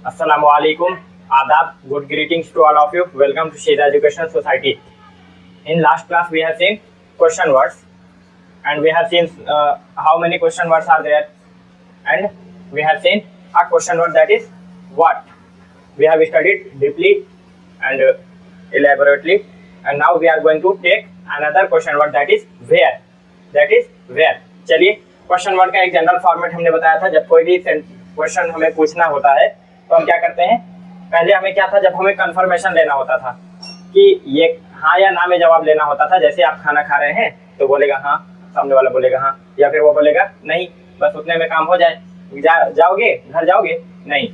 Assalamu alaikum, adab, good greetings to all of you. Welcome to Shida Educational Society. In last class, we have seen question words, and we have seen how many question words are there, and we have seen a question word, that is what. We have studied deeply and elaborately, and now we are going to take another question word, that is where. That is where. चलिए, question word का एक general format हमने बताया था. जब कोई भी question हमें पूछना होता है तो हम क्या करते हैं, पहले हमें क्या था, जब हमें कंफर्मेशन लेना होता था कि ये हाँ या ना में जवाब लेना होता था. जैसे आप खाना खा रहे हैं तो बोलेगा हाँ, सामने वाला बोलेगा हाँ, या फिर वो बोलेगा नहीं, बस उतने में काम हो जाए. जाओगे घर, जाओगे नहीं,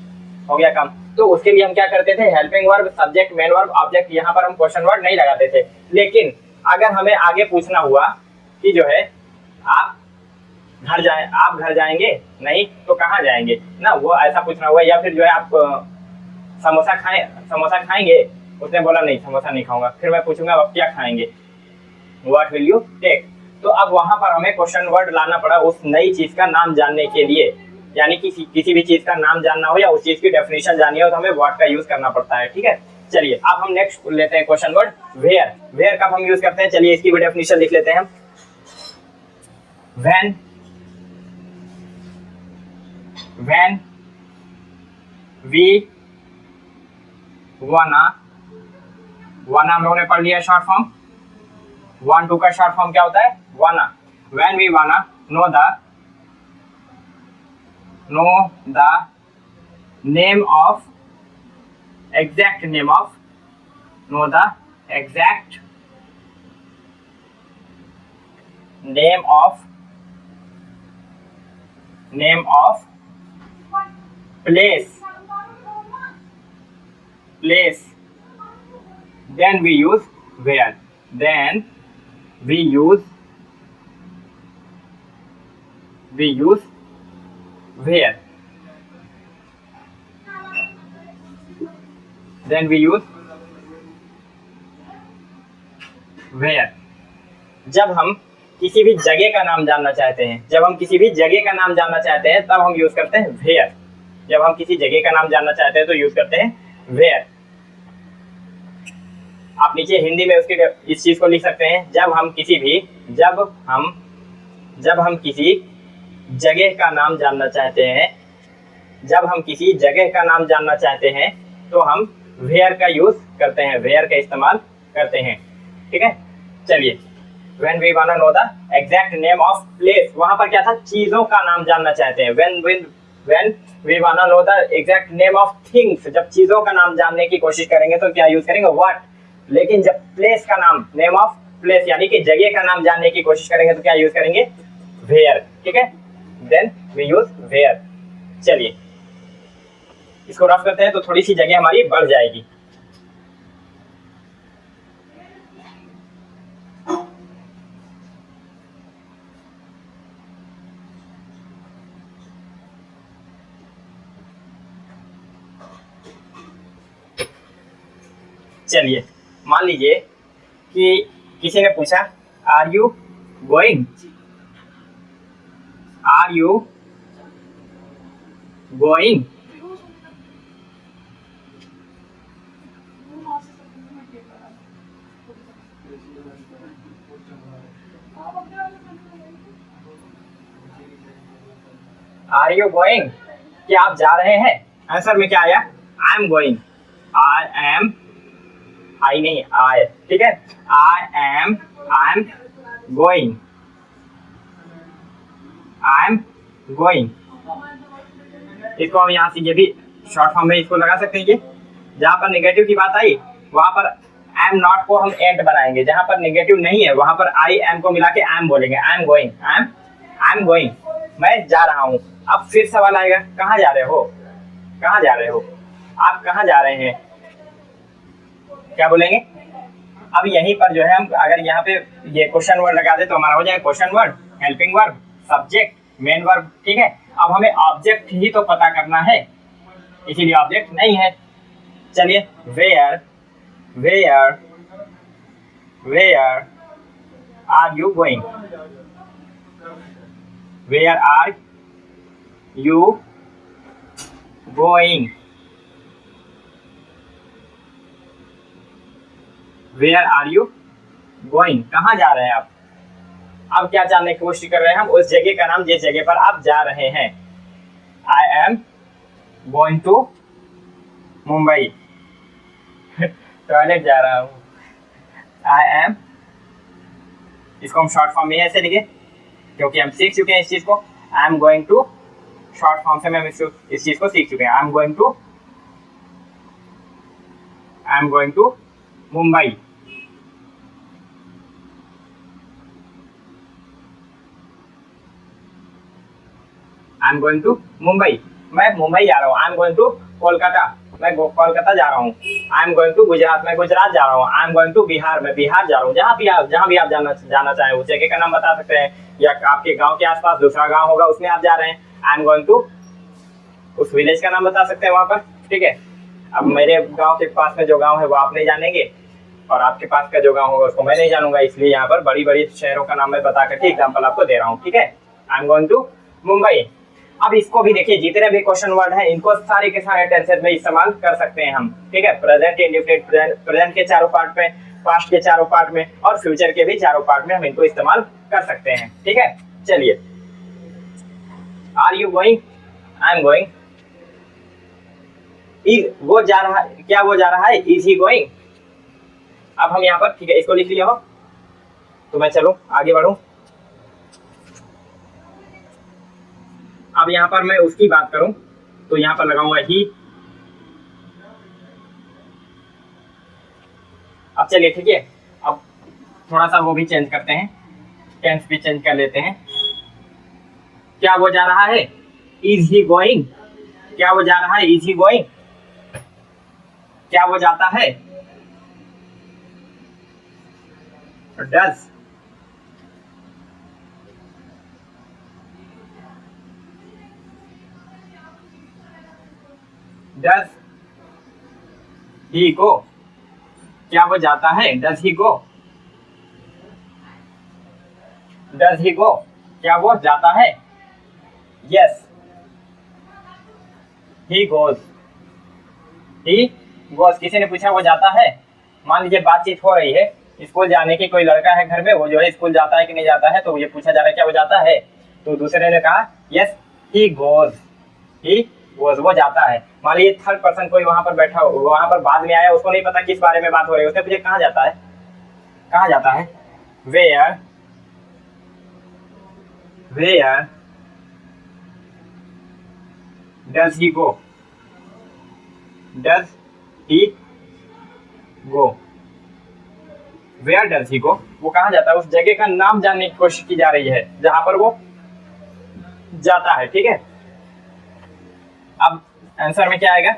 हो गया काम. तो उसके लिए हम क्या करते थे, helping verb, subject, main verb, object, यहाँ पर हम क्वेश्चन वर्ड नहीं लगाते थे. लेकिन अगर हमें आगे पूछना हुआ कि जो है आप घर जाएंगे, नहीं तो कहाँ जाएंगे ना, वो ऐसा पूछना हुआ. या फिर जो है आप समोसा खाएंगे, उसने बोला नहीं, समोसा नहीं खाऊंगा. फिर मैं पूछूंगा आप क्या खाएंगे, व्हाट विल यू टेक. तो अब वहां पर हमें क्वेश्चन वर्ड लाना पड़ा उस नई चीज का नाम जानने के लिए. यानी कि किसी भी चीज का नाम जानना हो या उस चीज की डेफिनेशन जाननी हो तो हमें व्हाट का यूज करना पड़ता है. ठीक है, चलिए अब हम नेक्स्ट लेते हैं क्वेश्चन वर्ड वेयर. वेयर कब हम यूज करते हैं, चलिए इसकी भी डेफिनेशन लिख लेते हैं हम. when we wanna हम लोगों ने पढ़ लिया शॉर्ट फॉर्म. want to का शॉर्ट फॉर्म क्या होता है, wanna. when we wanna know the name of exact name of know the exact name of place, then we use where. Then we use where. Then we use where. जब हम किसी भी जगह का नाम जानना चाहते हैं, तब हम यूज करते हैं where. जब हम किसी जगह का नाम जानना चाहते हैं तो यूज करते हैं where. आप नीचे हिंदी में उसके इस चीज को लिख सकते हैं. जब हम किसी जगह का नाम जानना चाहते हैं, तो हम where का यूज करते हैं, where का इस्तेमाल करते हैं. ठीक है, चलिए. when we wanna know the exact name of place, वहां पर क्या था, चीजों का नाम जानना चाहते हैं. when we wanna know the exact name of things, जब चीजों का नाम जानने की कोशिश करेंगे तो क्या यूज करेंगे, what. लेकिन जब प्लेस का नाम, नेम ऑफ प्लेस यानी कि जगह का नाम जानने की कोशिश करेंगे तो क्या यूज करेंगे, where. ठीक है, then we use where. चलिए इसको रफ करते हैं तो थोड़ी सी जगह हमारी बढ़ जाएगी. चलिए मान लीजिए कि किसी ने पूछा are you going, are you going. Are you going, क्या आप जा रहे हैं. आंसर में क्या आया, आई एम गोइंग. आई नहीं, आई. ठीक है, आई एम गोइंग. इसको हम यहाँ से ये भी शॉर्ट फॉर्म में इसको लगा सकते हैं. ये जहाँ पर नेगेटिव की बात आई वहां पर एम नॉट को हम एंड बनाएंगे. जहां पर नेगेटिव नहीं है वहां पर आई एम को मिला के एम बोलेंगे. आई एम गोइंग, मैं जा रहा हूँ. अब फिर सवाल आएगा, कहाँ जा रहे हो, आप कहाँ जा रहे हैं, क्या बोलेंगे. अब यहीं पर जो है हम अगर यहाँ पे ये क्वेश्चन वर्ड लगा दे तो हमारा हो जाएगा question word, helping verb, subject, main verb. ठीक है, अब हमें ऑब्जेक्ट ही तो पता करना है, इसीलिए ऑब्जेक्ट नहीं है. चलिए where are you going, Where are you going? Where are you going, कहाँ जा रहे हैं आप। अब क्या जानने की कोशिश कर रहे हैं हम, उस जगह का नाम जिस जगह पर आप जा रहे हैं। I am going to Mumbai, toilet जा रहा हूँ। आई एम, इसको हम शॉर्ट फॉर्म में ऐसे लिखे क्योंकि हम सीख चुके हैं इस चीज को। I am going to, short form से हम इस चीज को सीख चुके हैं। I am going to Mumbai. I am going to Mumbai, मैं मुंबई जा रहा हूँ। I am going to Kolkata, मैं कोलकाता जा रहा हूँ। I am going to Gujarat, मैं गुजरात जा रहा हूँ। I am going to Bihar, मैं बिहार जा रहा हूँ। जहाँ भी आप जाना चाहें उस जगह का नाम बता सकते हैं, या आपके गांव के आसपास दूसरा गांव होगा उसमें आप जा रहे हैं। आई एम गोइंग टू, उस विलेज का नाम बता सकते हैं वहां पर, ठीक है। अब मेरे गांव के पास में जो गांव है वो आप नहीं जानेंगे, और आपके पास का जो गांव होगा उसको मैं नहीं जानूंगा, इसलिए यहाँ पर बड़ी बड़ी शहरों का नाम मैं बता करके एग्जाम्पल आपको दे रहा हूँ, ठीक है। I am going to Mumbai. अब इसको भी देखिए, जितने भी क्वेश्चन वर्ड हैं इनको सारे के सारे टेंसेस में इस्तेमाल कर सकते हैं हम, ठीक है। प्रेजेंट, इंडेफिनिट, प्रेजेंट के चारों पार्ट में, पास्ट के चारों पार्ट में, और फ्यूचर के भी चारों पार्ट में हम इनको इस्तेमाल कर सकते हैं, ठीक है। चलिए, are you going, I am going. वो जा रहा है, क्या वो जा रहा है, इज ही गोइंग। अब हम यहाँ पर, ठीक है, इसको लिख लिया हो तो मैं चलूं आगे बढ़ूं। अब यहाँ पर मैं उसकी बात करूं तो यहाँ पर लगाऊंगा ही। अब चलिए, ठीक है, अब थोड़ा सा वो भी चेंज करते हैं, टेंस भी चेंज कर लेते हैं। क्या वो जा रहा है, इज ही गोइंग। क्या वो जा रहा है, इज ही गोइंग। क्या वो जाता है, डज। डज ही गो। क्या वो जाता है, does he go. Does he गो, क्या वो जाता है, yes he goes. He goes, किसी ने पूछा वो जाता है, मान लीजिए बातचीत हो रही है, स्कूल जाने की, कोई लड़का है घर में, वो जो है स्कूल जाता है कि नहीं जाता है, तो ये पूछा जा रहा है क्या वो जाता है, तो दूसरे ने कहा yes he goes, he goes, वो जाता है। मान लीजिए थर्ड पर्सन कोई वहां पर बैठा, वहां पर बाद में आया, उसको नहीं पता किस बारे में बात हो रही है, उसने पूछा कहाँ जाता है, कहाँ जाता है, where, where does he go, does he go, where does he go, वो कहाँ जाता है, उस जगह का नाम जानने की कोशिश की जा रही है जहां पर वो जाता है, ठीक है। अब आंसर में क्या आएगा,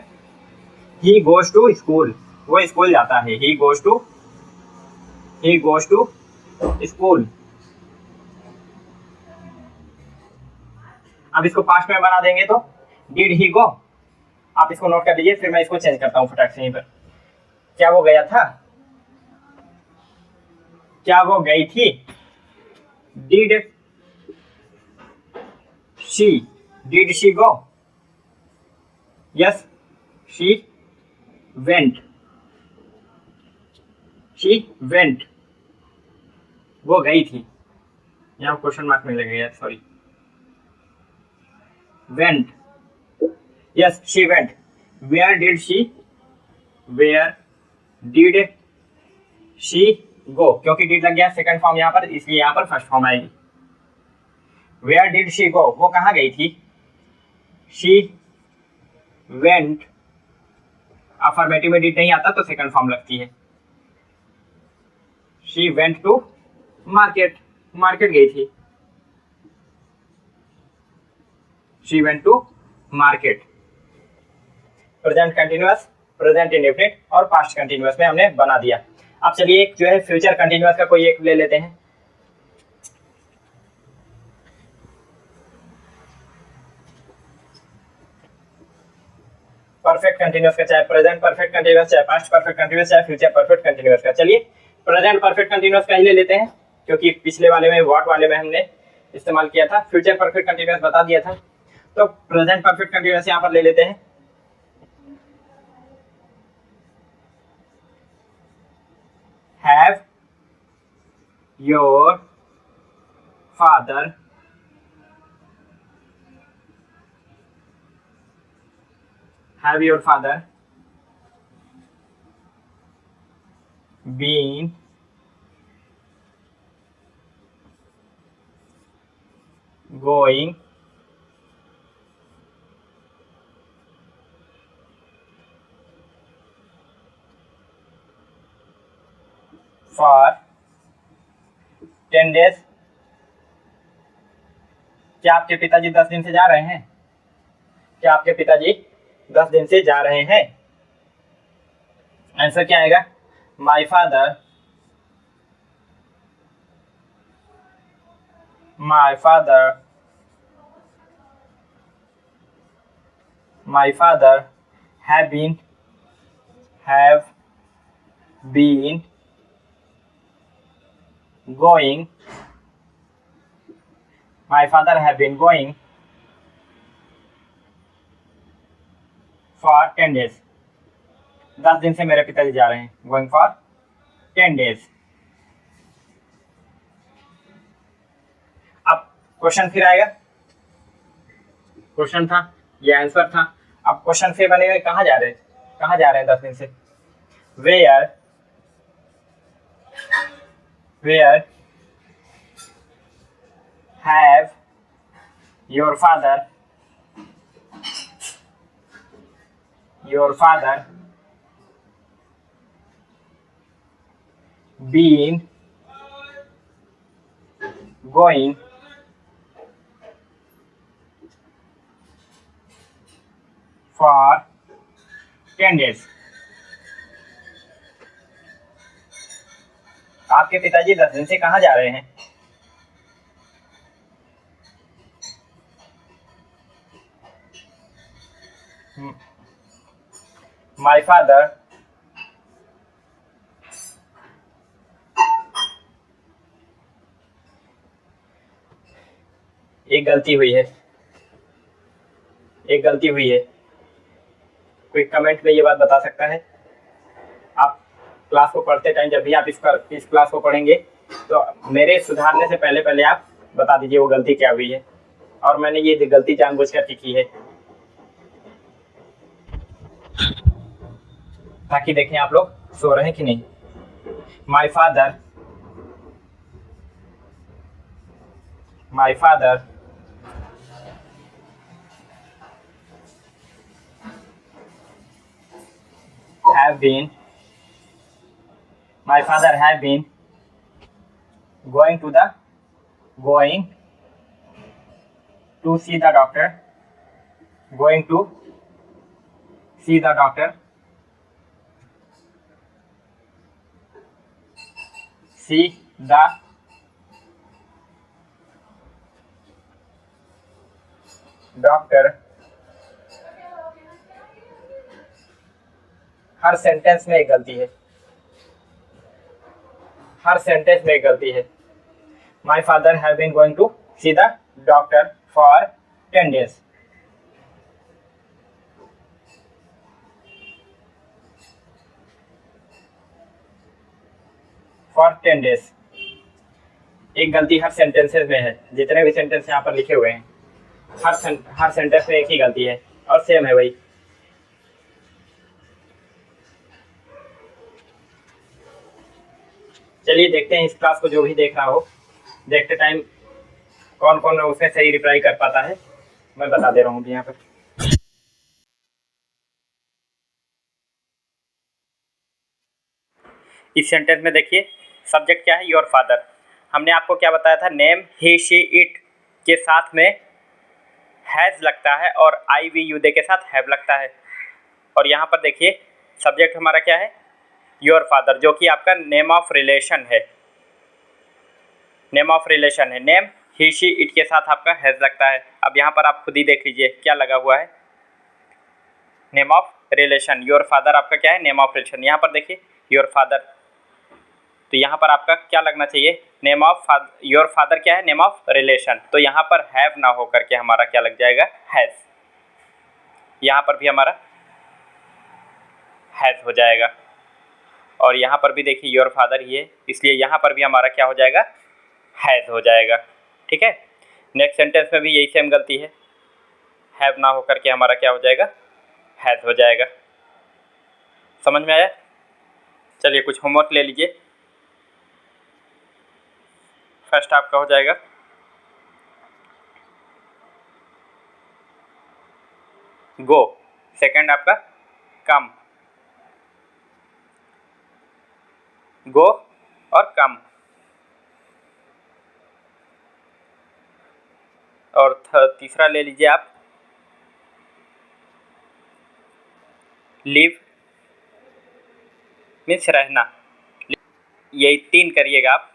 ही गोज टू स्कूल, वो स्कूल जाता है। He goes to school. अब इसको पास्ट में बना देंगे तो डिड ही गो। आप इसको नोट कर लीजिए, फिर मैं इसको चेंज करता हूं फटाक से यहीं पर। क्या वो गया था, क्या वो गई थी, did she go, yes she went, वो गई थी, यहाँ क्वेश्चन मार्क में लगेगा, sorry, went, yes she went. Where did she go, क्योंकि डिड लग गया सेकंड फॉर्म यहाँ पर, इसलिए यहाँ पर फर्स्ट फॉर्म आएगी। वेयर डिड शी गो, वो कहाँ गई थी, शी वेंट। अफर्मेटिव में डिड नहीं आता तो सेकंड फॉर्म लगती है। She went to market, market गई थी, she went to market. Present continuous, present indefinite और पास्ट कंटिन्यूअस में हमने बना दिया। अब चलिए एक जो है फ्यूचर कंटिन्यूअस का कोई एक ले लेते हैं। परफेक्ट कंटिन्यूअस का, चाहे प्रेजेंट परफेक्ट कंटिन्यूअस, चाहे पास्ट परफेक्ट कंटिन्यूअस, चाहे फ्यूचर परफेक्ट कंटिन्यूअस का। चलिए प्रेजेंट परफेक्ट कंटिन्यूअस का ही ले लेते हैं, क्योंकि पिछले वाले में व्हाट वाले में हमने इस्तेमाल किया था, फ्यूचर परफेक्ट कंटिन्यूअस बता दिया था, तो प्रेजेंट परफेक्ट कंटिन्यूअस यहाँ पर ले लेते हैं। Your father have your father been going for 10 days? क्या आपके पिताजी 10 दिन से जा रहे हैं? क्या आपके पिताजी 10 दिन से जा रहे हैं? आंसर क्या आएगा? My father my father have been going my father have been going for 10 days. 10 दिन से मेरे पिताजी जा रहे हैं. Going for 10 days. अब क्वेश्चन फिर आएगा. क्वेश्चन था, ये आंसर था. अब क्वेश्चन फिर बनेगा. कहाँ जा रहे हैं 10 दिन से? Where have your father been going for 10 days? आपके पिताजी 10 दिन से कहाँ जा रहे हैं? My father एक गलती हुई है. कोई कमेंट में ये बात बता सकता है? आप क्लास को पढ़ते टाइम जब भी आप इस क्लास को पढ़ेंगे तो मेरे सुधारने से पहले आप बता दीजिए वो गलती क्या हुई है, और मैंने ये गलती जानबूझ कर की है ताकि देखें आप लोग सो रहे हैं कि नहीं. My father have been going to see the doctor. Her sentence में एक गलती है. My father have been going to see the doctor for 10 days. एक गलती हर सेंटेंसेस में है. जितने भी सेंटेंस यहाँ पर लिखे हुए हैं हर सेंटेंस में एक ही गलती है और सेम है भाई. चलिए देखते हैं इस क्लास को जो भी देख रहा हो, देखते टाइम कौन कौन उसमें सही रिप्लाई कर पाता है. मैं बता दे रहा हूँ यहाँ पर. इस सेंटेंस में देखिए सब्जेक्ट क्या है? Your father. हमने आपको क्या बताया था? नेम ही शी इट के साथ में हैज़ लगता है और आई वी यू दे के साथ हैव लगता है. और यहाँ पर देखिए सब्जेक्ट हमारा क्या है? योर फादर, जो कि आपका नेम ऑफ रिलेशन है. नेम ही शी इट के साथ आपका हैज़ लगता है. अब यहाँ पर आप खुद ही देख लीजिए क्या लगा हुआ है. Name of relation. Your father आपका क्या है? Name of relation. यहाँ पर देखिए योर फादर, तो यहाँ पर आपका क्या लगना चाहिए? नेम ऑफ योर फादर क्या है? Name of relation. तो यहाँ पर हैव ना हो करके हमारा क्या लग जाएगा? हैज़. यहाँ पर भी हमारा हैज़ हो जाएगा. और यहाँ पर भी देखिए योर फादर ही है, इसलिए यहाँ पर भी हमारा क्या हो जाएगा, हैज़ हो जाएगा। ठीक है, नेक्स्ट सेंटेंस में भी यही सेम गलती है, हैव ना होकर के हमारा क्या हो जाएगा, हैज़ हो जाएगा। समझ में आया? चलिए कुछ होमवर्क ले लीजिए। फर्स्ट आपका हो जाएगा गो, सेकंड आपका कम, गो और कम, और तीसरा ले लीजिए आप लिव मीन्स रहना। यही 3 करिएगा आप।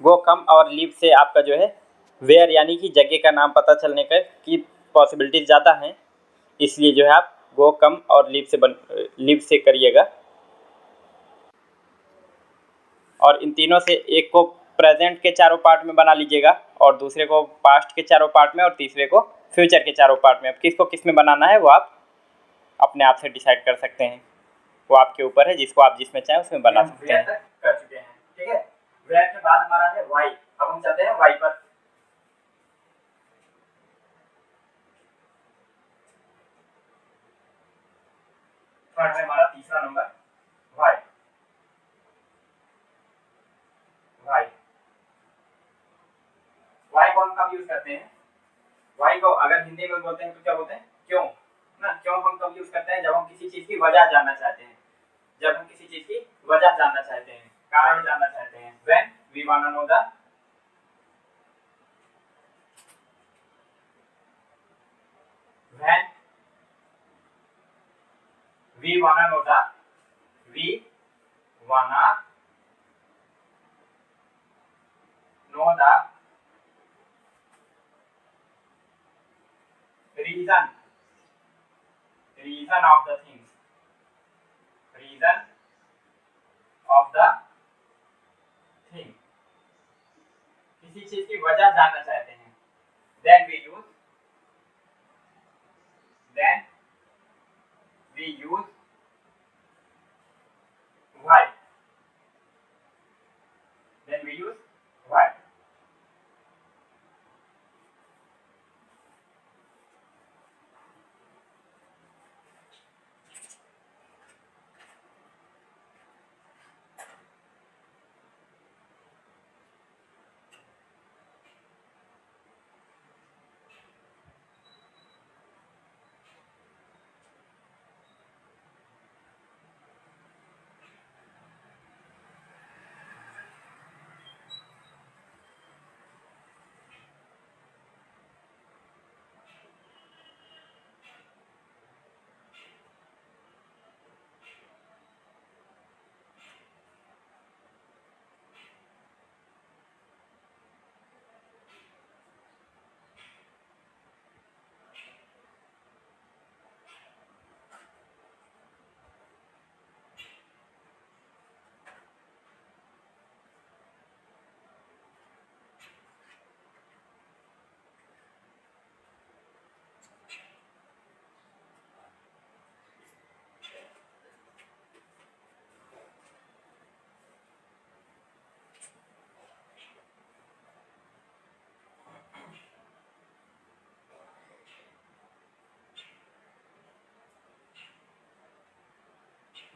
गो, कम और लिव से आपका जो है वेयर यानी कि जगह का नाम पता चलने का की पॉसिबिलिटी ज़्यादा है, इसलिए जो है आप गो, कम और लिव से करिएगा। और इन तीनों से एक को प्रेजेंट के चारों पार्ट में बना लीजिएगा और दूसरे को पास्ट के चारों पार्ट में और तीसरे को फ्यूचर के चारों पार्ट में। अब किसको किस में बनाना है वो आप अपने आप से डिसाइड कर सकते हैं, वो आपके ऊपर है, जिसको आप जिसमें चाहें उसमें बना सकते हैं। कर चुके हैं, ठीक है। वेयर के बाद हमारा है वाई। अब हम चलते हैं वाई पर। थर्ड है हमारा तीसरा नंबर वाई। वाई वाई को हम कब यूज करते हैं? वाई को अगर हिंदी में बोलते हैं तो क्या बोलते हैं, क्यों ना। क्यों हम कब यूज करते हैं? जब हम किसी चीज की वजह जानना चाहते हैं, जब हम किसी चीज की वजह जानना चाहते हैं, कारण जानना चाहते हैं। When we want to know the when we want to know the we wanna know the reason of the things, reason of the thing, किसी चीज की वजह जानना चाहते हैं। then we use why, then we use why।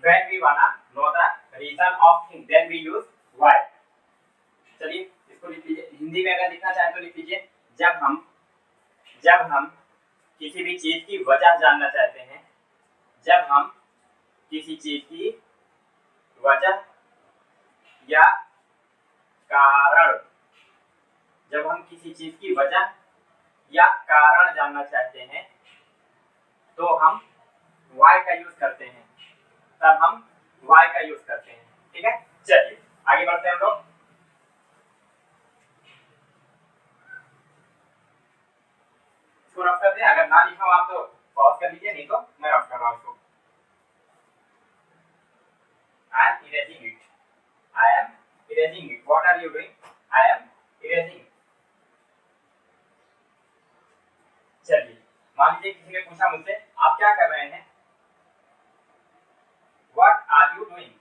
when we wanna know the reason of thing, then we use why। चलिए इसको लिख लीजिए, हिंदी में अगर लिखना चाहें तो लिख लीजिए, जब हम किसी भी चीज की वजह जानना चाहते हैं, जब हम किसी चीज की वजह या कारण, जब हम किसी चीज की वजह या कारण जानना चाहते हैं तो हम why का यूज करते हैं, तब हम why का यूज करते हैं। ठीक है, चलिए आगे बढ़ते हैं हम लोग। इसको रफ करते हैं, अगर ना लिखा हो आप तो पॉज कर लीजिए, नहीं तो मैं रफ कर रहा हूं इसको। I am erasing it, I am erasing it, what are you doing? I am erasing। चलिए मान लीजिए किसी ने पूछा मुझसे आप क्या कर रहे हैं, what are you doing?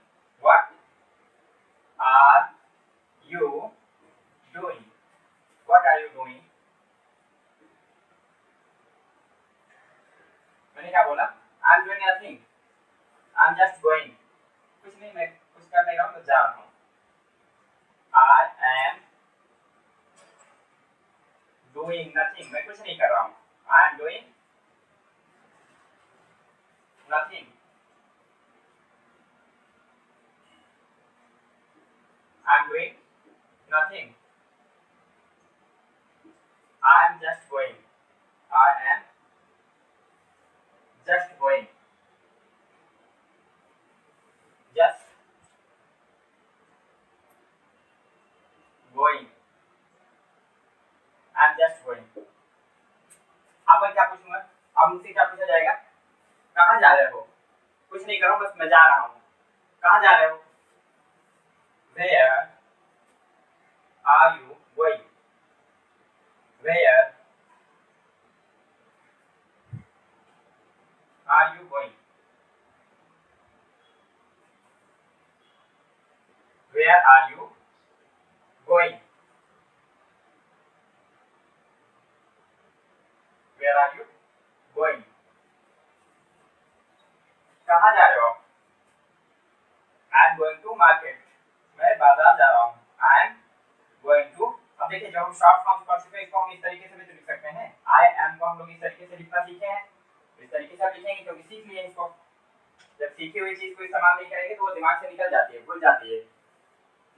Nothing, I am just going, कुछ नहीं, मैं कुछ कर नहीं रहा हूँ, तो जा रहा हूँ। आई एम डूइंग नथिंग, मैं कुछ नहीं कर रहा हूँ, I am doing nothing, I am doing nothing, I am just going, I am just going, just going, I am just going. अब मैं क्या पूछूंगा, अब मुझसे क्या पूछा जाएगा, कहाँ जा रहे हो, कुछ नहीं करो, बस मैं जा रहा हूँ, कहाँ जा रहे हो, where are you going, where are you going, where are you going, where are you going, कहाँ जा रहे हो, I am going to market, मैं बाजार जा रहा हूँ, आई एम गोइंग टू। अब देखिए जब हम शॉर्ट फॉर्म पढ़ चुके हैं इसको हम इस तरीके से भी तो लिख सकते हैं, आई एम को हम लोग इस तरीके से लिखना सीखे हैं, इस तरीके से लिखेंगे क्योंकि सीख लिए इसको। जब सीखी हुई चीज को इस्तेमाल नहीं करेंगे तो वो दिमाग से निकल जाती है, भूल जाती है,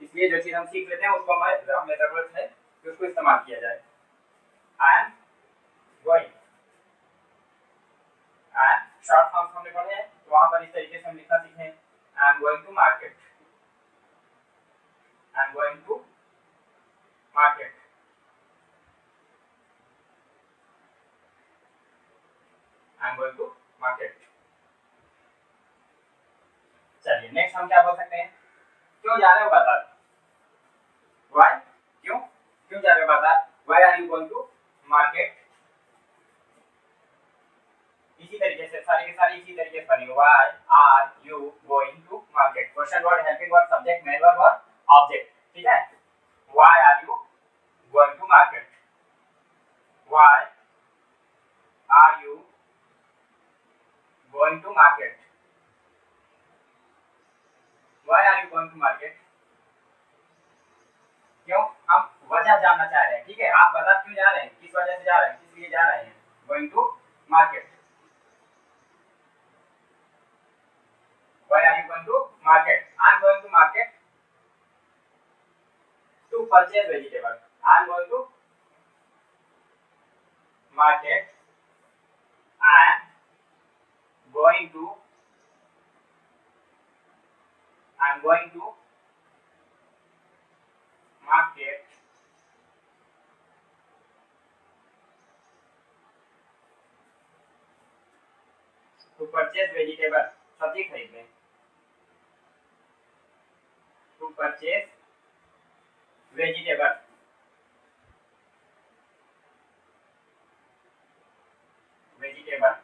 इसलिए जो चीज हम सीख लेते हैं उसको हमें जरूरत है कि उसको इस्तेमाल किया जाए। आई am going, I am short form हमने पढ़े हैं तो वहां पर इस तरीके से हम लिखना सीखे हैं, I am going to market, I am going to market, I am going to market. चलिए नेक्स्ट हम क्या बोल सकते हैं, क्यों जा रहे हो बाजार, व्हाई, क्यों, क्यों जा रहे हो बाजार, why are you going to market. इसी तरीके से सारे के सारे इसी तरीके से बनेंगे, why are you going to market, question word, helping word, subject, main verb और ऑब्जेक्ट, ठीक है। Why are you going to market, why are you going to market, why are you going to market, क्यों, हम वजह जानना चाह रहे हैं, ठीक है, आप बाजार क्यों जा रहे हैं, किस वजह से जा रहे हैं, किस लिए जा रहे हैं, going to market, why are you going to market, I am going to market to purchase vegetable, I am going to market, I am going to, I am going to market to purchase vegetable, सब्जी खरीदने, to purchase vegetable, vegetable,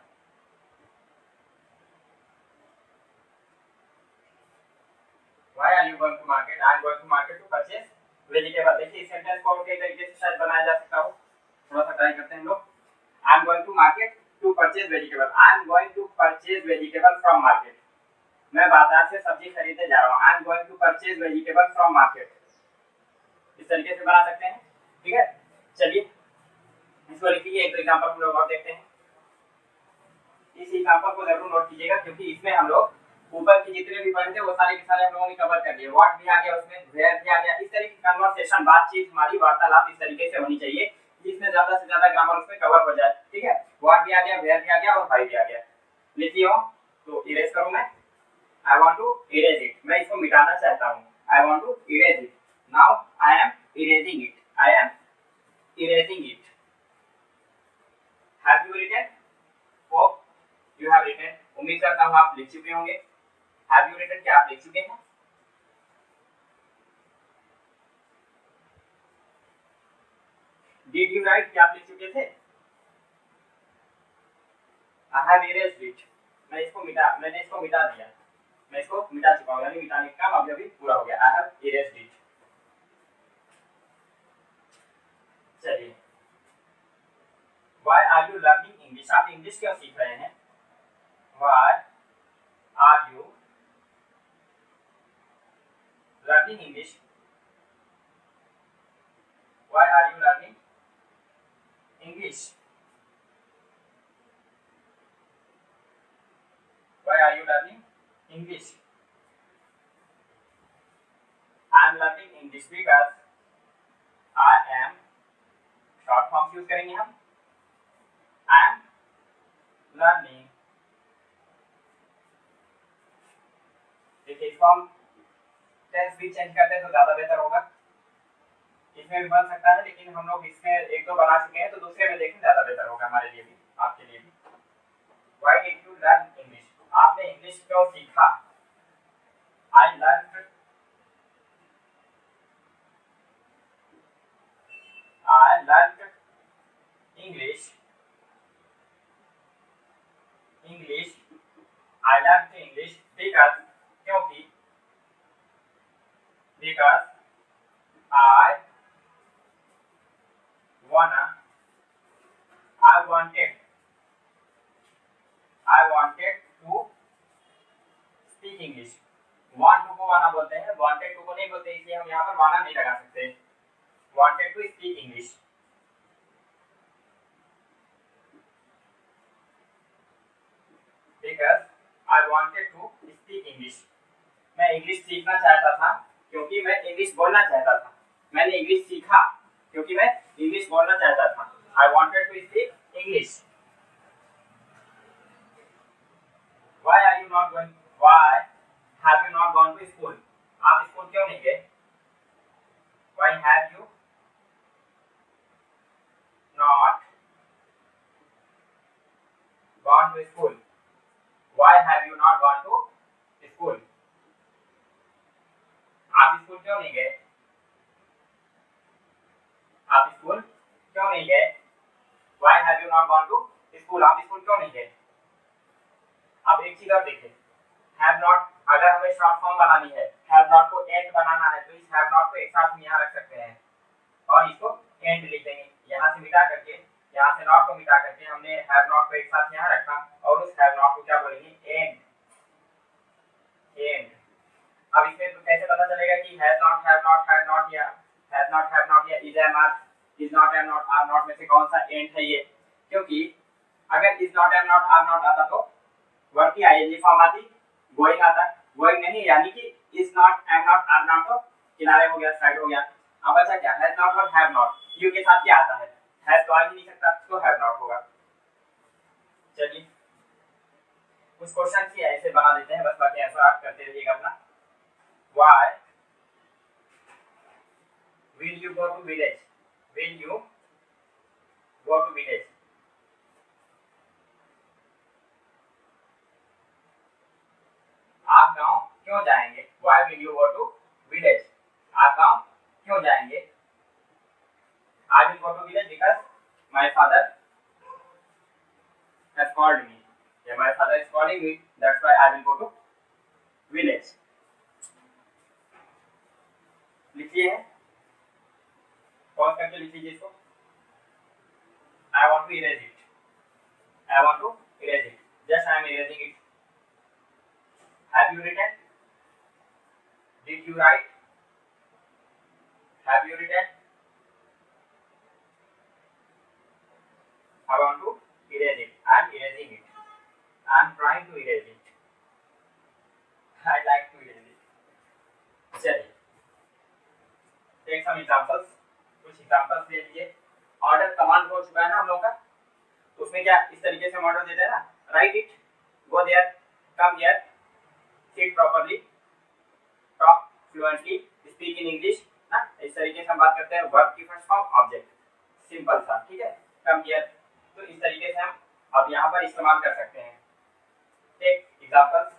why are you going to market, I am going to market to purchase vegetable। देखिए इस sentence को और कई तरीके से शायद बनाया जा सकता हो, थोड़ा सा ट्राई करते हैं हम लोग। I am going to market to purchase vegetable, I am going to purchase vegetable from market, मैं बाजार से सब्जी खरीदने जा रहा हूँ, I am going to purchase vegetable from market, इस तरीके से बना सकते हैं, ठीक है। चलिए इसको लिखिए, एक एग्जांपल हम लोग और देखते हैं, इस एग्जांपल को जरूर नोट कीजिएगा क्योंकि इसमें हम लोग ऊपर के जितने भी पढ़े थे वो सारे के सारे हम लोगों ने कवर कर लिए, व्हाट भी आ गया उसमें, वेयर भी आ गया, इस तरीके की कन्वर्सेशन, बातचीत, हमारी वार्तालाप इस तरीके से होनी चाहिए जिसमें ज्यादा से ज्यादा ग्रामर उसमें कवर हो जाए, ठीक है। व्हाट भी आ गया, वेयर भी आ गया और व्हाई भी आ गया। लिखिए हो तो इरेज करूं मैं, I want to erase it, मैं इसको मिटाना चाहता हूं, I want to erase it, now I am erasing it, I am erasing it. Have you written, hope you have written, उम्मीद करता हूं आप लिख चुके होंगे। हैव यू रिटन, क्या आप लिख चुके हैं, डिड यू राइट, क्या आप लिख चुके थे, आई हैव इरेज्ड इट, मैंने इसको मिटा दिया, मैं इसको मिटा चुका हूं, यानी मिटाने का काम अभी पूरा हो गया, आई हैव इरेज्ड इट। चलिए why are you learning English, आप इंग्लिश क्यों सीख रहे हैं, why learning English? Why are you learning English? Why are you learning English? I am learning English because I am, short forms use करेंगे हम, I am learning. देखिए इसको हम टेंस भी चेंज करते हैं तो ज्यादा बेहतर होगा। इसमें भी बन सकता है लेकिन हम लोग इसमें एक दो बना चुके हैं तो दूसरे में देखें ज्यादा बेहतर होगा हमारे लिए भी, आपके लिए भी। Why did you learn English? आपने इंग्लिश क्यों सीखा? I learned English. I learned English because क्योंकि because I wanted to speak English. want to को वाना बोलते हैं, wanted to को नहीं बोलते, इसलिए हम यहाँ पर वाना नहीं लगा सकते। wanted to speak English. because I wanted to speak English. मैं इंग्लिश सीखना चाहता था क्योंकि मैं इंग्लिश बोलना चाहता था। मैंने इंग्लिश सीखा क्योंकि मैं इंग्लिश बोलना चाहता था। I wanted to speak English. Why have you not gone to school? आप स्कूल क्यों नहीं गए? Why have you not gone to school? Why have you not gone to school? आप स्कूल क्यों नहीं गए? आप स्कूल क्यों नहीं गए? Why have you not gone to school? आप स्कूल क्यों नहीं गए? अब एक चीज और देखिए, have not अगर हमें शॉर्ट फॉर्म बनानी है, have not को एंड बनाना है तो इस have not को एक साथ यहाँ रख सकते हैं और इसको एंड लिख देंगे। यहाँ से मिटा करके, यहाँ से not को मिटा करके हमने have not को एक साथ यहाँ रखा और उस have not को क्या बोलेंगे? एंड। अब इसमें तो कैसे पता चलेगा कि has not, have not, had not या has not, have not या is am are, is not, am not, are not में से कौन सा एंड है ये? क्योंकि अगर is not, am not, are not आता तो वर्ब की आईएनजी फॉर्म आती, गोइंग आता, गोइंग नहीं, यानी कि is not, am not, are not तो किनारे हो गया, साइड हो गया। अब अच्छा क्या has not और have not, यू के साथ क्या आता है? has तो आ ही नहीं सकता तो have not होगा। चलिए कुछ क्वेश्चन ही ऐसे बना देते हैं, बस बाकी आंसर आप करते रहिएगा अपना। Why will you go to village? Will you go to village? आप गांव क्यों जाएंगे? Why will you go to village? आप गांव क्यों जाएंगे? I will go to village because my father has called me. Yeah, my father is calling me. That's why I will go to village. लिखिए, pause करके लिख लीजिए इसको। I want to erase it. I want to erase it. Just I am erasing it. Have you written? Did you write? Have you written? I want to erase it. I am erasing it. I am trying to erase it. I like to erase it. चलिए take some examples, कुछ examples ले लीजिए। Order command हो चुका है ना हम लोगों का, तो उसमें क्या इस तरीके से हम ऑर्डर देते हैं ना, write it, go there, come here, sit properly, talk fluently, speak in English ना, इस तरीके से हम बात करते हैं। वर्ब की फर्स्ट फॉर्म ऑब्जेक्ट, सिंपल सा, ठीक है, कम हियर, तो इस तरीके से हम अब यहाँ पर इस्तेमाल कर सकते हैं। Take examples,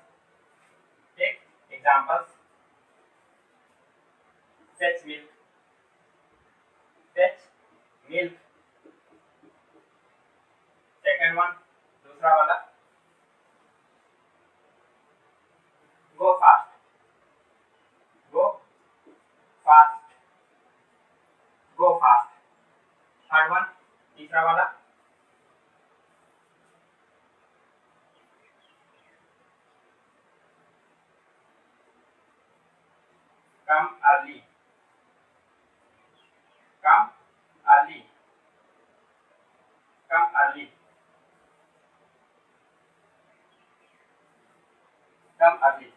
fetch milk, fetch milk. Second one, दूसरा वाला, go fast, go fast, go fast. Third one, तीसरा वाला, come early, come early, come early, come early.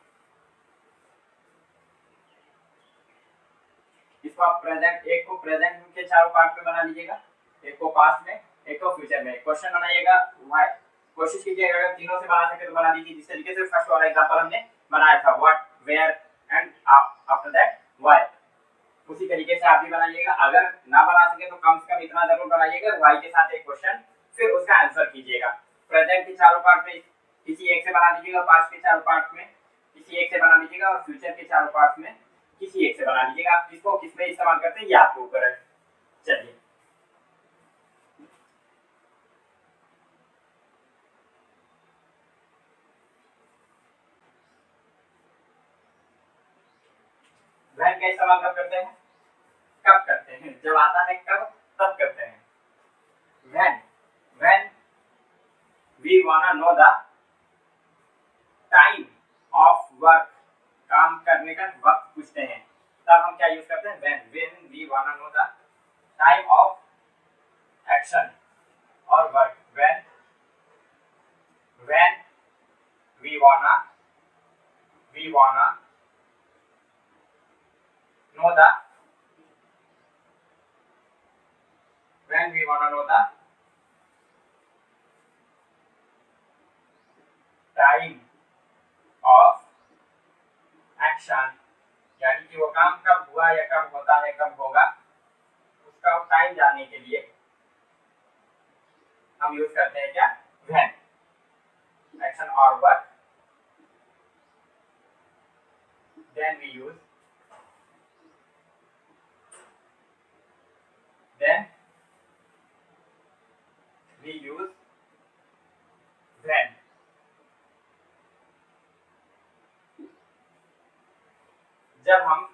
इसको आप प्रेजेंट, एक को प्रेजेंट के चारों पार्ट में बना लीजिएगा, एक को पास्ट में, एक को फ्यूचर में। क्वेश्चन बनाइएगा व्हाई, कोशिश कीजिएगा अगर तीनों से बना सके तो बना दीजिए, जिस तरीके से फर्स्ट वाला एग्जांपल हमने बनाया था, what, where and after that why, उसी तरीके से आप भी बनाइएगा। अगर ना बना सके तो कम से कम इतना जरूर बनाइएगा, व्हाई के साथ एक क्वेश्चन, फिर उसका आंसर कीजिएगा। प्रेजेंट के चारों पार्ट में किसी एक से बना लीजिएगा, पास्ट के चारों पार्ट में किसी एक से बना लीजिएगा, और फ्यूचर के चारों पार्ट में किसी एक से बना लीजिएगा। आप किसको किस में इस्तेमाल करते हैं ये आपके ऊपर है। चलिए व्हेन का इस्तेमाल कब करते हैं? कब करते हैं? जब आता है कब, तब करते हैं। When, when we wanna know the time of work, काम करने का वक्त पूछते हैं, तब हम क्या यूज करते हैं? When, when we wanna know the time of action और work. When, when we wanna know the, when we wanna know the time of action, यानी कि वो काम कब हुआ या कब होता है, कब होगा, उसका टाइम जानने के लिए हम यूज करते हैं क्या? when, action or work, then we use, then we use when। जब हम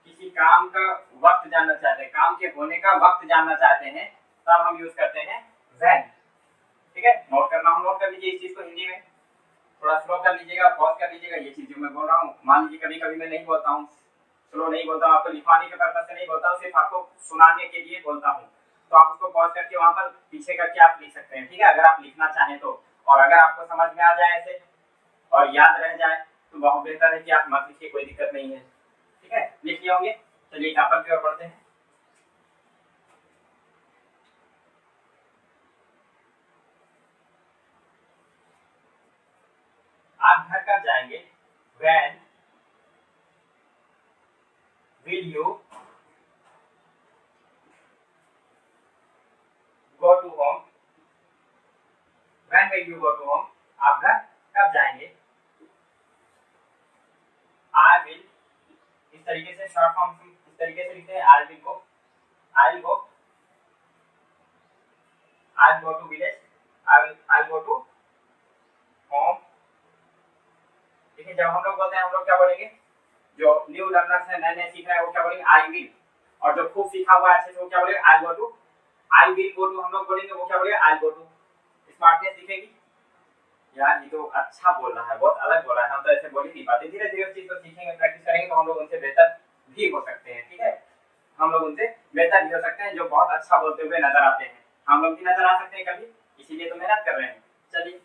किसी काम का वक्त जानना चाहते हैं, काम के होने का वक्त जानना चाहते हैं, तब हम यूज करते हैं when। ठीक है, नोट करना हो नोट कर लीजिए इस चीज को हिंदी में, थोड़ा स्लो कर लीजिएगा, पॉज कर लीजिएगा। ये चीज जो मैं बोल रहा हूँ, मान लीजिए कभी कभी मैं नहीं बोलता हूँ, स्लो नहीं बोलता हूँ, आपको लिखवाने के पर्पज से नहीं बोलता हूँ, सिर्फ आपको सुनाने के लिए बोलता हूँ, तो आप उसको पॉज करके वहां पर पीछे करके आप लिख सकते हैं। ठीक है, अगर आप लिखना चाहें तो, और अगर आपको समझ में आ जाए ऐसे और याद रह जाए तो बहुत बेहतर है कि आप मत लिखिए, कोई दिक्कत नहीं है। ठीक है, लिख लिए होंगे। चलिए एग्जाम्पल की ओर बढ़ते हैं। आप घर कब जाएंगे? When will you go to home? When will you go to home? आप घर कब जाएंगे? I will, इस तरीके से शॉर्ट फॉर्म इस तरीके से लिखते हैं, I will go, I'll go, I'll go to village, I'll go to home। देखिए जब हम लोग बोलते हैं, हम लोग क्या बोलेंगे? जो न्यू लर्नर्स है, नए नए सीख रहे हैं, वो क्या बोलेंगे? I will. और जो खूब सीखा हुआ है अच्छे से, वो क्या बोलेगा? I go to. I will go to हम लोग बोलेंगे, वो क्या बोलेगा? I go to. स्मार्टनेस दिखेगी यार, ये तो अच्छा बोल रहा है, बहुत अलग बोल रहा है, हम तो ऐसे बोल ही नहीं पाते। धीरे धीरे उस चीज को सीखेंगे, प्रैक्टिस करेंगे तो हम लोग उनसे बेहतर भी हो सकते हैं। ठीक है, हम लोग उनसे बेहतर भी हो सकते हैं, जो बहुत अच्छा बोलते हुए नजर आते हैं, हम लोग भी नजर आ सकते हैं कभी, इसीलिए तो मेहनत कर रहे हैं। चलिए,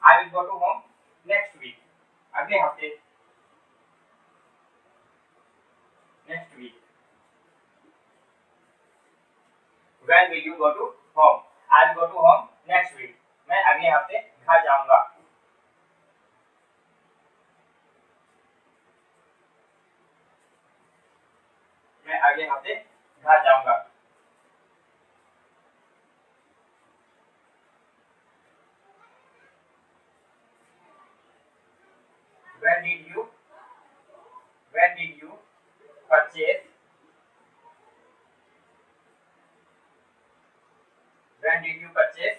I will go to home next week, अगले हफ्ते, next week. When will you go to home? I will go to home next week, मैं अगले हफ्ते घर जाऊंगा। मैं अगले हफ्ते घर जाऊंगा। When did you purchase? When did you purchase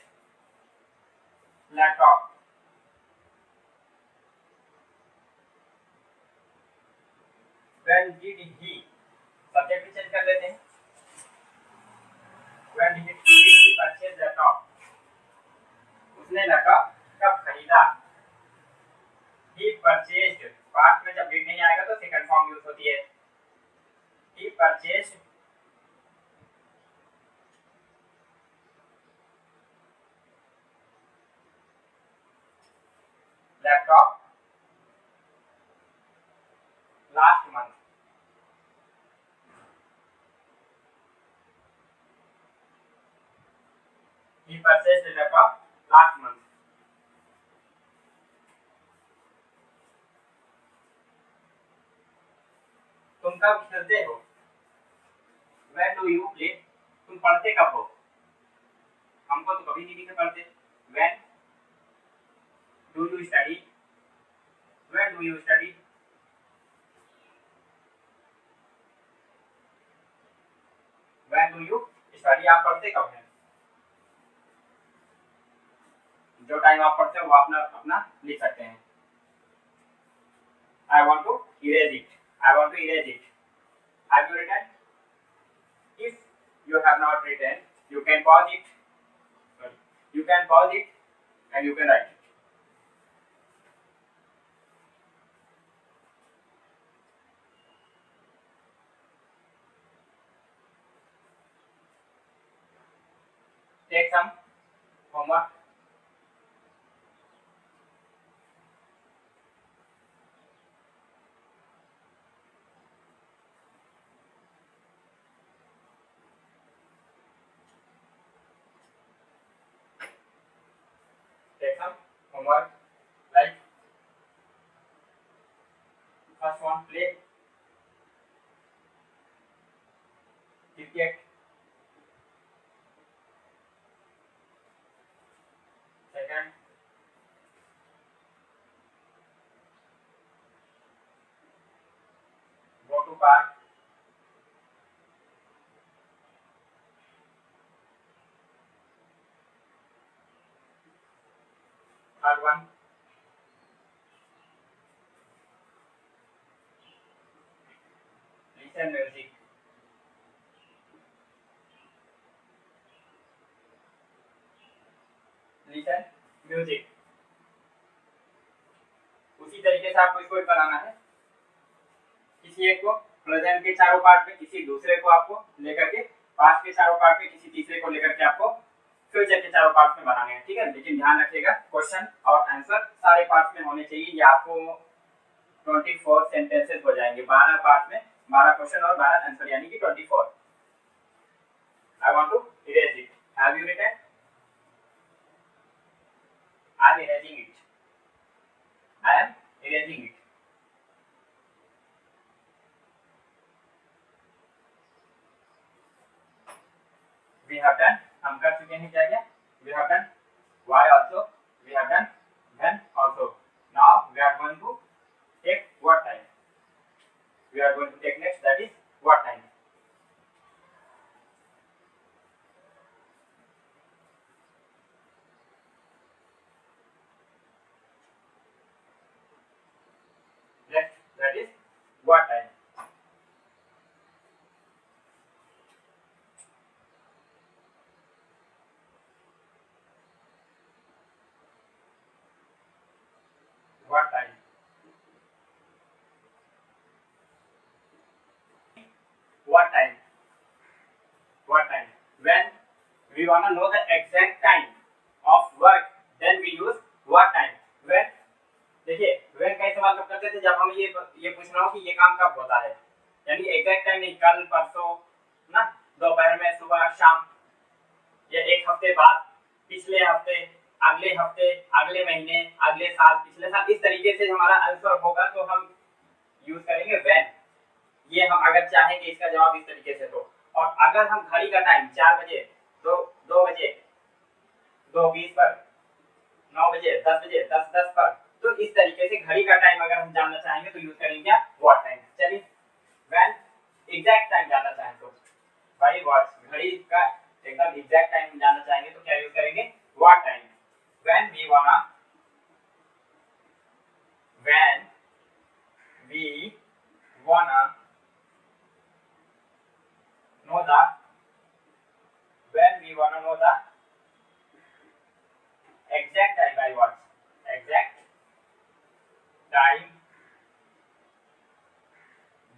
laptop? When did he, subject भी चेंज कर लेते हैं। When did he purchase laptop? उसने लैपटॉप कब खरीदा? He purchased, पास्ट में जब did नहीं आएगा तो सेकंड फॉर्म यूज होती है। purchased laptop last month. He purchased a laptop last month. तुम कब खेलते हो? When do you play? तुम पढ़ते कब हो? हमको तो कभी नहीं दिखे पढ़ते. When do you study? When do you study? When do you study? आप पढ़ते कब हैं? जो टाइम आप पढ़ते हो वो अपना अपना लिख सकते हैं. I want to erase it. I want to erase it. Have you written? If you have not written, you can pause it. Sorry. You can pause it and you can write it. Take some homework. Take some homework. Like first one, play cricket. Second, go to park. Third one, listen music. Listen music. उसी तरीके से आपको इसको बनाना है. किसी एक को present के चारों पार्ट में, किसी दूसरे को आपको लेकर के पास्ट के चारों पार्ट में, किसी तीसरे को लेकर के आपको फ्यूचर के चारों पार्ट में बनाने हैं. ठीक है, लेकिन ध्यान रखिएगा क्वेश्चन और आंसर सारे पार्ट में होने चाहिए. ये आपको 24 सेंटेंसेस हो जाएंगे. 12 पार्ट में 12 क्वेश्चन और 12 आंसर, यानी कि 24. I want to erase it. Have you written? I am erasing it. I am erasing it. We have done. हम कर चुके हैं क्या क्या? We have done why also. We have done when also. Now we are going to take what time. We are going to take next, that is what time. Next, that is what time. What time? What time? What time? When we wanna know the exact time of work, then we use what time. When, देखिए when का इस्तेमाल कब करते थे? जब हम ये पूछना हो कि ये काम कब होता है, यानी एग्जैक्ट टाइम नहीं, कल परसों ना, दोपहर में, सुबह, शाम, या एक हफ्ते बाद, पिछले हफ्ते, अगले हफ्ते, अगले महीने, अगले साल, पिछले साल. इस तरीके से हमारा आंसर होगा तो हम यूज करेंगे when. ये हम अगर चाहेंगे इसका जवाब इस तरीके से तो. और अगर हम घड़ी का टाइम 4 बजे, 2 बजे, 2:20 पर, 9 बजे, 10 बजे, 10:10 पर, तो इस तरीके से घड़ी का टाइम अगर हम जानना चाहेंगे तो यूज करेंगे क्या? What time. चलिए when एग्जैक्ट टाइम जानना चाहें तो भाई व्हाट, घड़ी का एकदम एग्जैक्ट टाइम जानना चाहेंगे तो क्या यूज करेंगे? What time. when we wanna know the exact time by what? Exact time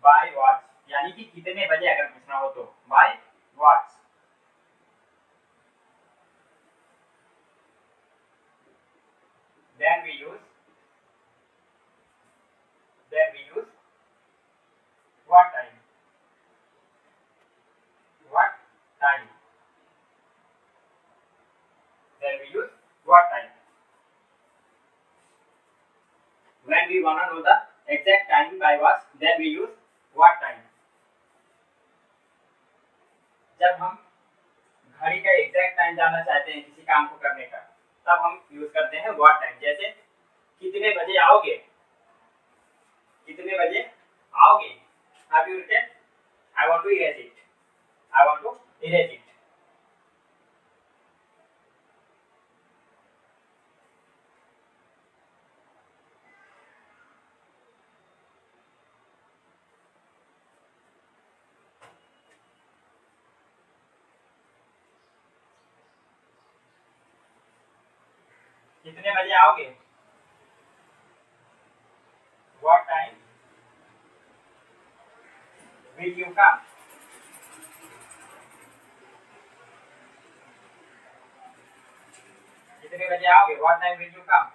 by what? यानी यानी कि कितने बजे अगर पूछना हो तो by what. then we use what time, then we use what time. When we wanna know the exact time by was, then we use what time. जब हम घड़ी का एग्जैक्ट टाइम जानना चाहते हैं किसी काम को करने का, तब हम यूज करते हैं व्हाट टाइम। जैसे कितने बजे आओगे, कितने बजे आओगे, have you written, I want to erase it, I want to erase it. कितने बजे आओगे, what time will you come, कितने बजे आओगे, what time will you come,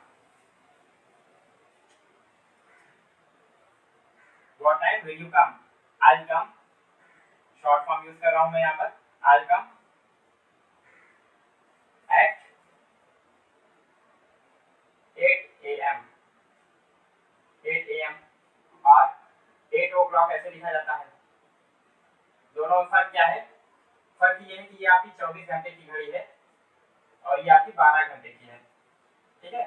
what time will you come. I will come, short form use कर रहा हूं मैं यहाँ पर, I will come at 8 AM, 8 AM और 8 o'clock ऐसे लिखा जाता है। दोनों में फर्क क्या है, फर्क ये है कि ये आपकी 24 घंटे की घड़ी है और ये आपकी 12 घंटे की है, ठीक है।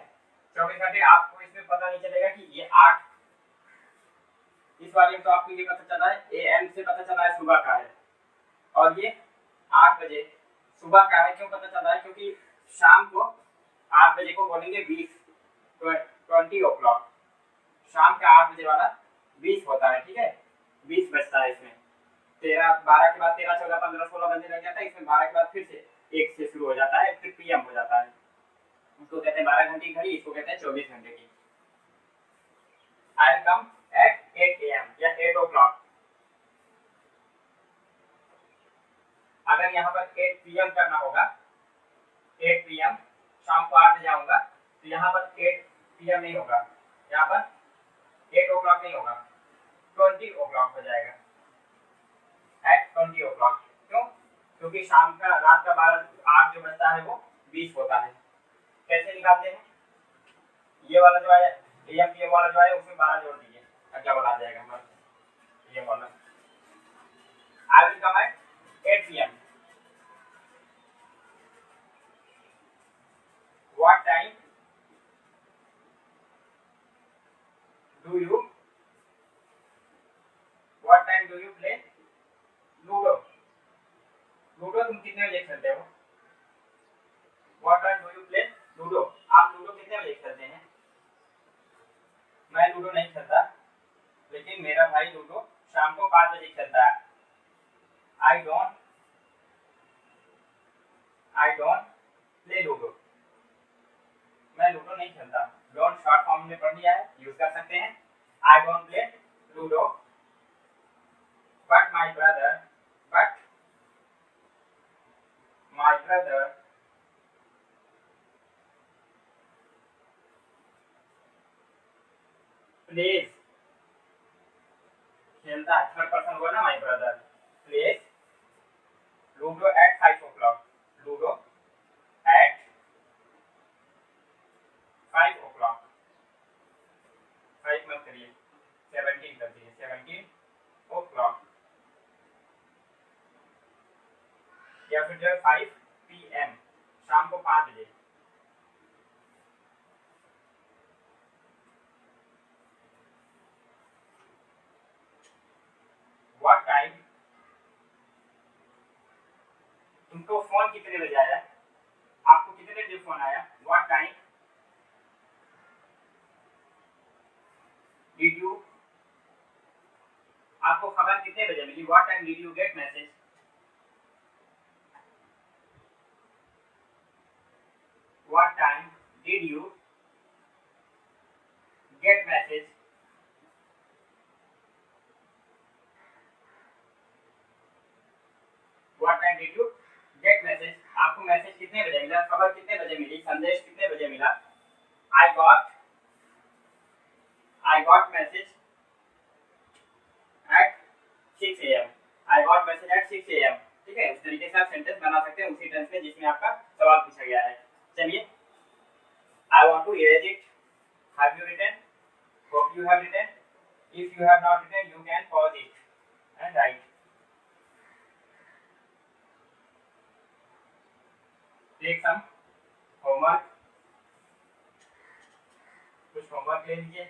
24 घंटे आपको इसमें पता नहीं चलेगा कि ये 8, इस वाले में तो आपको ये पता चला है AM से पता चला है सुबह का है, और ये 8 बजे सुबह का है। क्यों पता चला है, क्योंकि शाम को 8 बजे को बोलेंगे 20 o'clock, शाम का 8 बजे वाला 20 होता है, ठीक है, 20 बजता है इसमें। 13 12 के बाद 13 14 15 16 बजने लग जाता है, इसमें 12 के बाद फिर से 1 से शुरू हो जाता है, फिर PM हो जाता है। उसको कहते हैं 12 घंटे की घड़ी, इसको कहते हैं 24 घंटे की। I will come at 8 AM या 8 o'clock। अगर यहाँ पर 8 PM करना होगा, 8 PM शाम को 8 बजे आऊंगा, तो यहाँ पर 8 PM नहीं होगा, यहाँ पर 8 o'clock नहीं होगा, 20 o'clock हो जाएगा, एट 20 o'clock। क्यों, क्योंकि शाम का रात का 8 जो बजता है वो 20 होता है। कैसे निकालते हैं, ये वाला जो है AM PM वाला जो है उसमें 12 जोड़ दीजिए, क्या वाला आ जाएगा हमारा, ये वाला। I will come at 8 PM। What time do you play ludo, ludo तुम कितने बजे खेलते हो, What time do you play ludo, आप लूडो कितने बजे खेलते हैं। मैं लूडो नहीं खेलता, लेकिन मेरा भाई लूडो शाम को 5 बजे खेलता है। आई डोंट प्ले लूडो, मैं लूडो नहीं खेलता। डोंट शॉर्ट फॉर्म में पढ़ लिया है, यूज कर सकते हैं। I don't play ludo but my brother plays, खेलता है, थर्ड पर्सन हुआ ना, my brother plays ludo at 5 o'clock, ludo at 5 o'clock, 5 मत करिए, 17 कर दीजिए, 17 o'clock, या फिर जो 5 PM शाम को 5 बजे। व्हाट टाइम, तुमको फोन कितने बजे आया, आपको कितने बजे फोन आया, व्हाट टाइम डिड यू, आपको खबर कितने बजे मिली, what time did you get message, what time did you get message. खबर कितने बजे मिली, संदेश कितने बजे मिला? I got message at 6 AM। I got message at 6 AM। ठीक है, उस तरीके से आप सेंटेंस बना सकते हैं उसी टेंस में जिसमें आपका सवाल पूछा गया है। चलिए, I want to erase it, have you written, hope you have written, if you have not written you can pause it and write. Take some homework, कुछ होमवर्क ले लीजिए।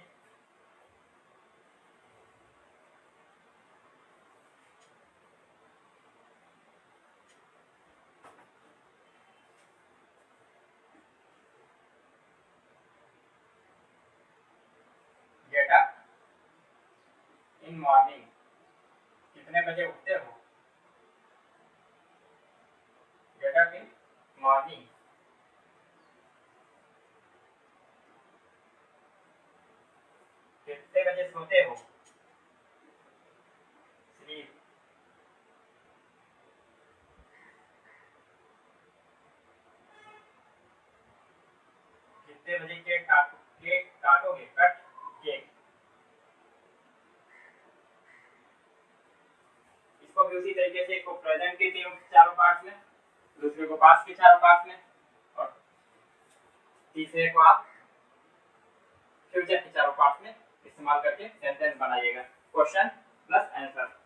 गेट अप इन मॉर्निंग, कितने बजे उठते हो? Get up in morning. कितने बजे सोते हो? स्लीप। कितने बजे केक काटोगे? Cut cake. इसको भी उसी तरीके से, इसको प्रेजेंट के चारों पार्ट्स में, दूसरे को पास्ट के चारों पार्ट्स में, और तीसरे को आप फ्यूचर के चारों पार्ट्स में इस्तेमाल करके सेंटेंस बनाइएगा। Question plus answer.